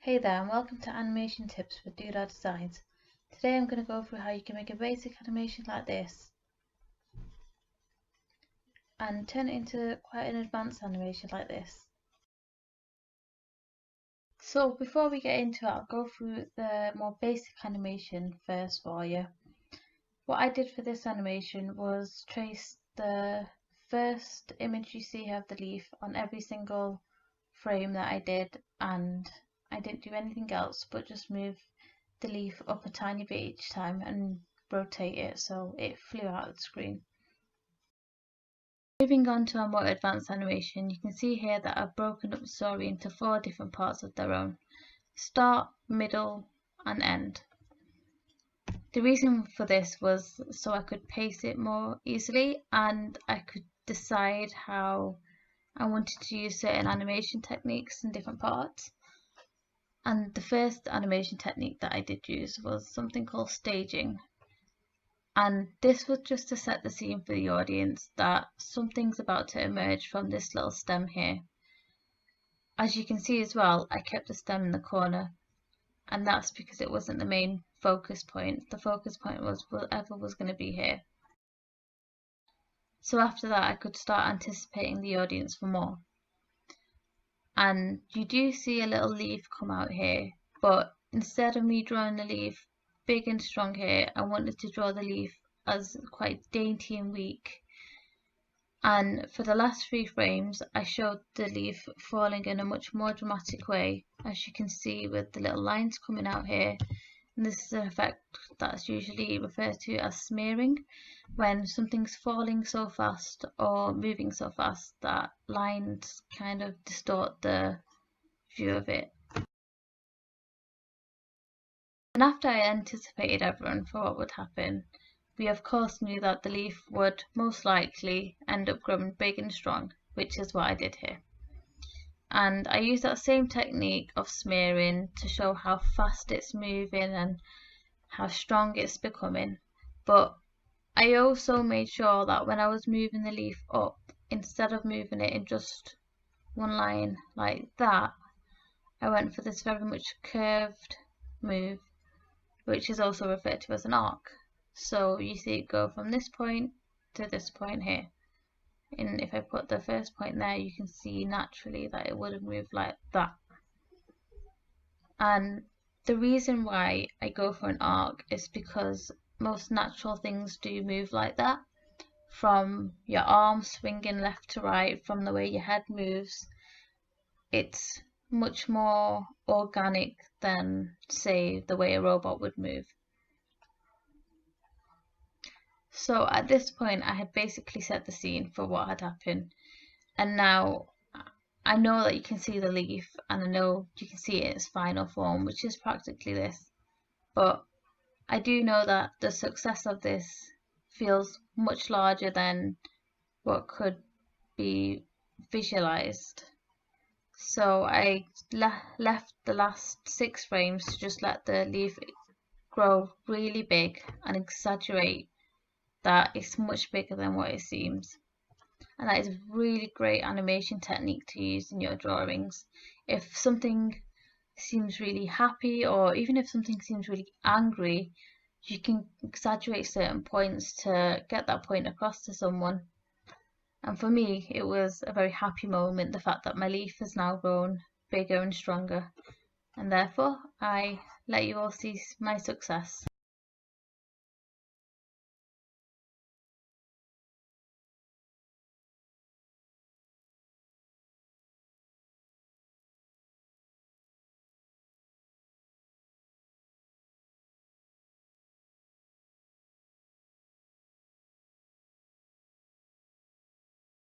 Hey there and welcome to Animation Tips with DudhaDesigns. Today I'm going to go through how you can make a basic animation like this and turn it into quite an advanced animation like this. So before we get into it, I'll go through the more basic animation first for you. What I did for this animation was trace the first image you see of the leaf on every single frame that I did, and I didn't do anything else but just move the leaf up a tiny bit each time and rotate it so it flew out of the screen. Moving on to a more advanced animation, you can see here that I've broken up the story into 4 different parts of their own: start, middle and end. The reason for this was so I could pace it more easily and I could decide how I wanted to use certain animation techniques in different parts. And the first animation technique that I did use was something called staging. And this was just to set the scene for the audience that something's about to emerge from this little stem here. As you can see as well, I kept the stem in the corner, and that's because it wasn't the main focus point. The focus point was whatever was going to be here. So after that I could start anticipating the audience for more. And you do see a little leaf come out here, but instead of me drawing the leaf big and strong here, I wanted to draw the leaf as quite dainty and weak. And for the last 3 frames I showed the leaf falling in a much more dramatic way, as you can see with the little lines coming out here. And this is an effect that's usually referred to as smearing, when something's falling so fast or moving so fast that lines kind of distort the view of it. And after I anticipated everyone for what would happen, we of course knew that the leaf would most likely end up growing big and strong, which is what I did here. And I used that same technique of smearing to show how fast it's moving and how strong it's becoming. But I also made sure that when I was moving the leaf up, instead of moving it in just one line like that, I went for this very much curved move, which is also referred to as an arc. So you see it go from this point to this point here. And if I put the first point there, you can see naturally that it would have moved like that. And the reason why I go for an arc is because most natural things do move like that. From your arms swinging left to right, from the way your head moves, it's much more organic than, say, the way a robot would move. So at this point I had basically set the scene for what had happened, and now I know that you can see the leaf and I know you can see it in its final form, which is practically this. But I do know that the success of this feels much larger than what could be visualized. So I left the last 6 frames to just let the leaf grow really big and exaggerate that it's much bigger than what it seems. And that is a really great animation technique to use in your drawings. If something seems really happy, or even if something seems really angry, you can exaggerate certain points to get that point across to someone. And for me, it was a very happy moment, the fact that my leaf has now grown bigger and stronger. And therefore, I let you all see my success.